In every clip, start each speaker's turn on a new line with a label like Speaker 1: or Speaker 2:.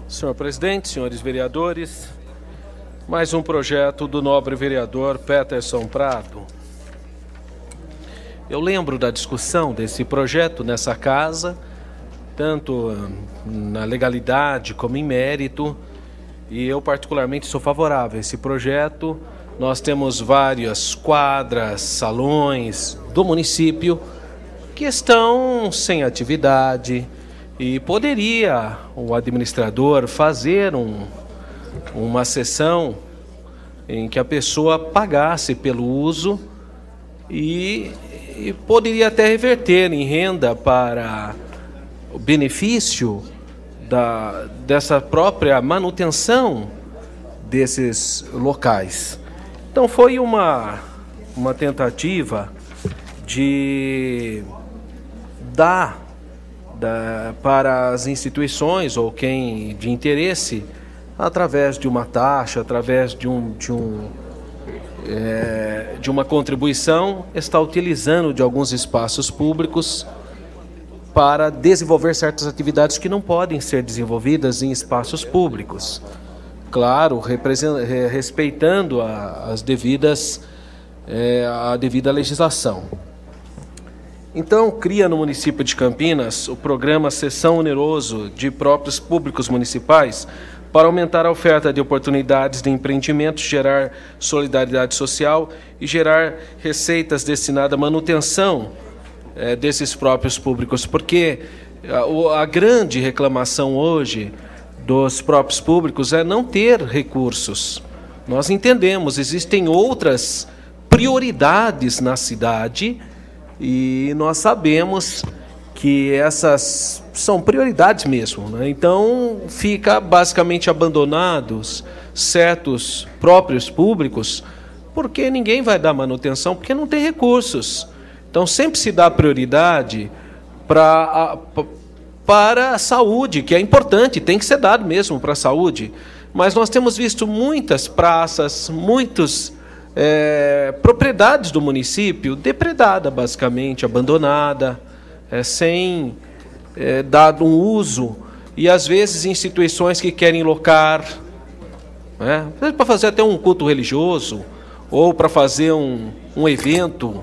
Speaker 1: Senhor presidente, senhores vereadores, mais um projeto do nobre vereador Peterson Prado. Eu lembro da discussão desse projeto nessa casa, tanto na legalidade como em mérito, e eu particularmente sou favorável a esse projeto. Nós temos várias quadras, salões do município que estão sem atividade e poderia o administrador fazer uma sessão em que a pessoa pagasse pelo uso e poderia até reverter em renda para o benefício dessa própria manutenção desses locais. Então foi uma tentativa de dar para as instituições ou quem de interesse, através de uma taxa, através de uma contribuição, está utilizando de alguns espaços públicos para desenvolver certas atividades que não podem ser desenvolvidas em espaços públicos. Claro, respeitando a devida legislação. Então, cria no município de Campinas o programa Cessão Oneroso de Próprios Públicos Municipais para aumentar a oferta de oportunidades de empreendimento, gerar solidariedade social e gerar receitas destinadas à manutenção desses próprios públicos. Porque a grande reclamação hoje dos próprios públicos é não ter recursos. Nós entendemos, existem outras prioridades na cidade e nós sabemos que essas são prioridades mesmo, né? Então, fica basicamente abandonados certos próprios públicos, porque ninguém vai dar manutenção, porque não tem recursos. Então, sempre se dá prioridade para a saúde, que é importante, tem que ser dado mesmo para a saúde. Mas nós temos visto muitas praças, muitas propriedades do município depredada, basicamente, abandonada, sem dado um uso, e às vezes instituições que querem locar, né, para fazer até um culto religioso, ou para fazer um evento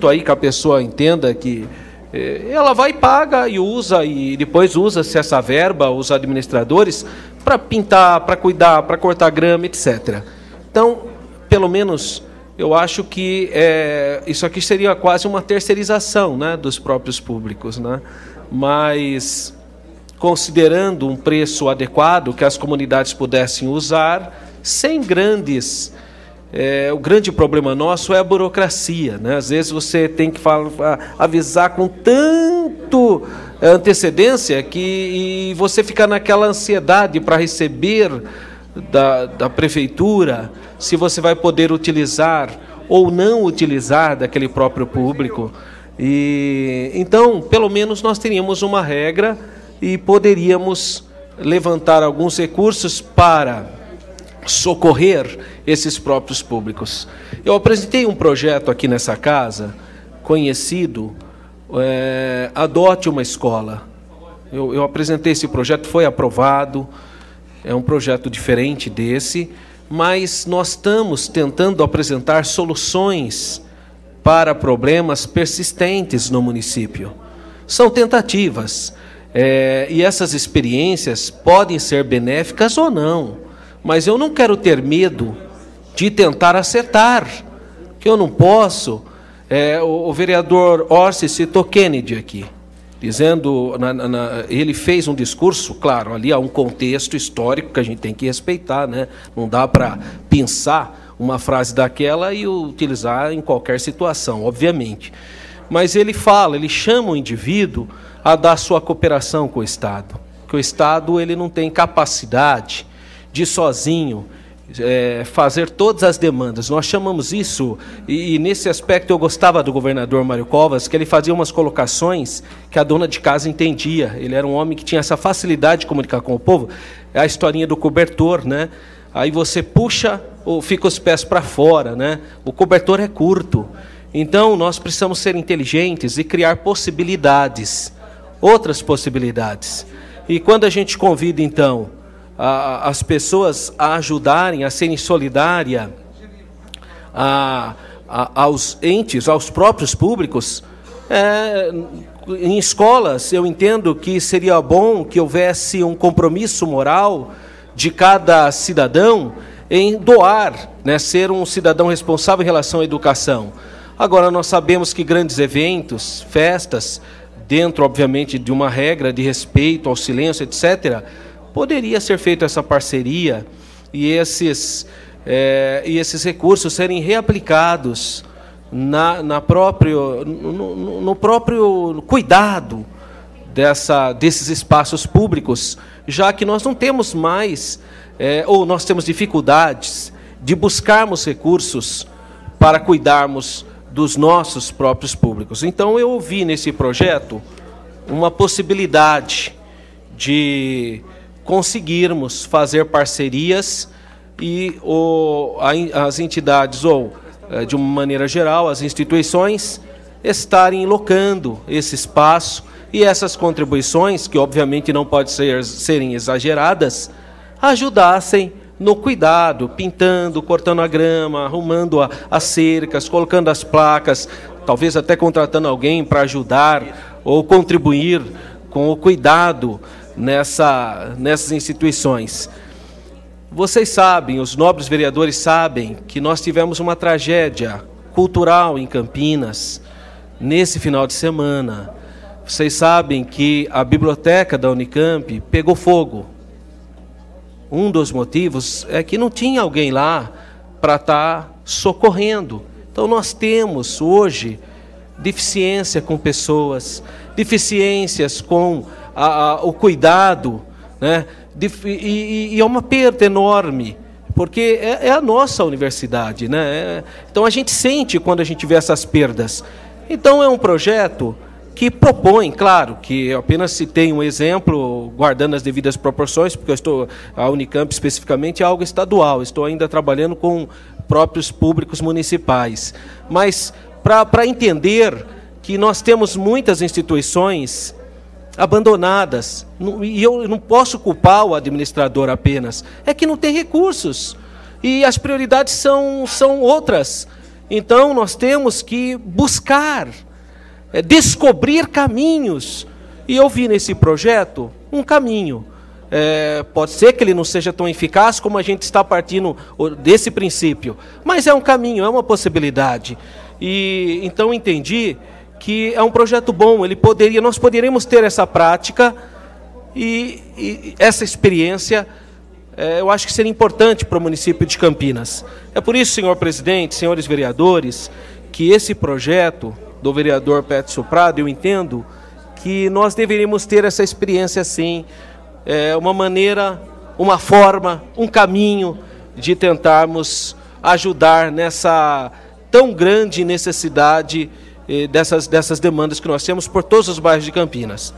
Speaker 1: aí que a pessoa entenda que ela vai, paga e usa, e depois usa-se essa verba, os administradores, para pintar, para cuidar, para cortar grama, etc. Então, pelo menos, eu acho que isso aqui seria quase uma terceirização, né, dos próprios públicos, né? Mas, considerando um preço adequado que as comunidades pudessem usar, sem grandes... o grande problema nosso é a burocracia, né? Às vezes você tem que avisar com tanto antecedência que você fica naquela ansiedade para receber da prefeitura se você vai poder utilizar ou não utilizar daquele próprio público. E então, pelo menos nós teríamos uma regra e poderíamos levantar alguns recursos para socorrer esses próprios públicos. Eu apresentei um projeto aqui nessa casa, conhecido, Adote uma Escola. Eu apresentei esse projeto, foi aprovado, é um projeto diferente desse, mas nós estamos tentando apresentar soluções para problemas persistentes no município. São tentativas, e essas experiências podem ser benéficas ou não, mas eu não quero ter medo de tentar acertar, que eu não posso. O vereador Orsi citou Kennedy aqui, dizendo, ele fez um discurso, claro, ali há um contexto histórico que a gente tem que respeitar, né? Não dá para pensar uma frase daquela e utilizar em qualquer situação, obviamente. Mas ele chama o indivíduo a dar sua cooperação com o Estado, que o Estado ele não tem capacidade de sozinho fazer todas as demandas. Nós chamamos isso, e nesse aspecto eu gostava do governador Mário Covas, que ele fazia umas colocações que a dona de casa entendia. Ele era um homem que tinha essa facilidade de comunicar com o povo. É a historinha do cobertor, né? Aí você puxa, ou fica os pés para fora, né? O cobertor é curto. Então nós precisamos ser inteligentes e criar possibilidades, outras possibilidades. E quando a gente convida, então, as pessoas a ajudarem, a serem solidárias aos entes, aos próprios públicos, em escolas, eu entendo que seria bom que houvesse um compromisso moral de cada cidadão em doar, né, ser um cidadão responsável em relação à educação. Agora, nós sabemos que grandes eventos, festas, dentro, obviamente, de uma regra de respeito ao silêncio, etc., poderia ser feita essa parceria e esses recursos serem reaplicados no próprio cuidado desses espaços públicos, já que nós não temos mais, ou nós temos dificuldades de buscarmos recursos para cuidarmos dos nossos próprios públicos. Então, eu ouvi nesse projeto uma possibilidade de conseguirmos fazer parcerias e as entidades, ou de uma maneira geral, as instituições, estarem locando esse espaço e essas contribuições, que obviamente não podem serem exageradas, ajudassem no cuidado, pintando, cortando a grama, arrumando as cercas, colocando as placas, talvez até contratando alguém para ajudar ou contribuir com o cuidado nessas instituições. Vocês sabem, os nobres vereadores sabem, que nós tivemos uma tragédia cultural em Campinas nesse final de semana. Vocês sabem que a biblioteca da Unicamp pegou fogo. Um dos motivos é que não tinha alguém lá para estar socorrendo. Então nós temos hoje deficiência com pessoas, deficiências com o cuidado, né? E é uma perda enorme, porque é a nossa universidade, né? Então a gente sente quando a gente vê essas perdas. Então é um projeto que propõe, claro, que eu apenas citei um exemplo, guardando as devidas proporções, porque a Unicamp especificamente é algo estadual, estou ainda trabalhando com próprios públicos municipais. Mas para entender que nós temos muitas instituições abandonadas, e eu não posso culpar o administrador apenas, é que não tem recursos, e as prioridades são outras. Então nós temos que buscar, descobrir caminhos, e eu vi nesse projeto um caminho. Pode ser que ele não seja tão eficaz como a gente está partindo desse princípio, mas é um caminho, é uma possibilidade. E então entendi que é um projeto bom, nós poderíamos ter essa prática e essa experiência, eu acho que seria importante para o município de Campinas. É por isso, senhor presidente, senhores vereadores, que esse projeto do vereador Petson Prado, eu entendo que nós deveríamos ter essa experiência sim, uma maneira, uma forma, um caminho de tentarmos ajudar nessa tão grande necessidade dessas demandas que nós temos por todos os bairros de Campinas.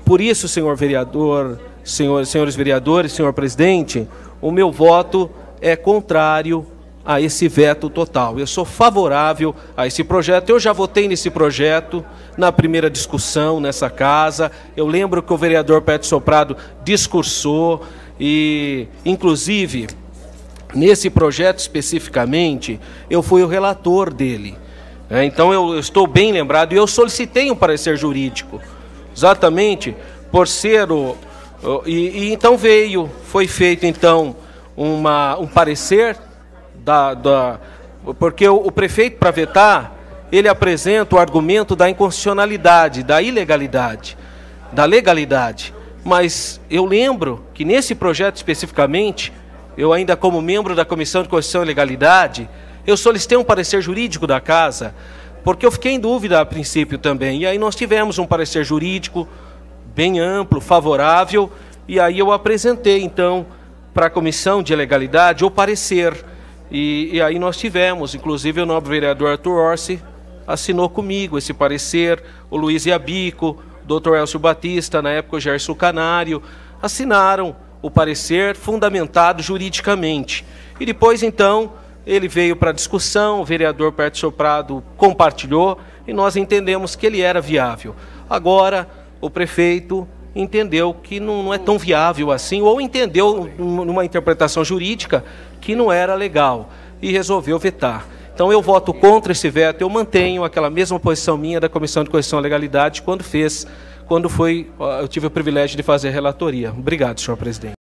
Speaker 1: Por isso, senhor vereador, senhores vereadores, senhor presidente, o meu voto é contrário a esse veto total. Eu sou favorável a esse projeto. Eu já votei nesse projeto na primeira discussão nessa casa. Eu lembro que o vereador Petson Prado discursou e, inclusive, nesse projeto especificamente, eu fui o relator dele. Então eu estou bem lembrado, e eu solicitei um parecer jurídico, exatamente por ser então foi feito então um parecer porque o prefeito, para vetar, ele apresenta o argumento da inconstitucionalidade, da ilegalidade, da legalidade. Mas eu lembro que nesse projeto especificamente, eu ainda como membro da Comissão de Constituição e Legalidade, eu solicitei um parecer jurídico da casa, porque eu fiquei em dúvida a princípio também. E aí nós tivemos um parecer jurídico bem amplo, favorável, e aí eu apresentei, então, para a Comissão de Legalidade o parecer. E aí nós tivemos, inclusive o nobre vereador Arthur Orsi assinou comigo esse parecer, o Luiz Iabico, o Dr. Elcio Batista, na época o Gerson Canário, assinaram o parecer fundamentado juridicamente. E depois, então, ele veio para discussão, o vereador Petson Prado compartilhou e nós entendemos que ele era viável. Agora, o prefeito, entendeu que não é tão viável assim, ou entendeu numa interpretação jurídica que não era legal e resolveu vetar. Então eu voto contra esse veto, eu mantenho aquela mesma posição minha da Comissão de Constituição e Legalidade quando eu tive o privilégio de fazer a relatoria. Obrigado, senhor presidente.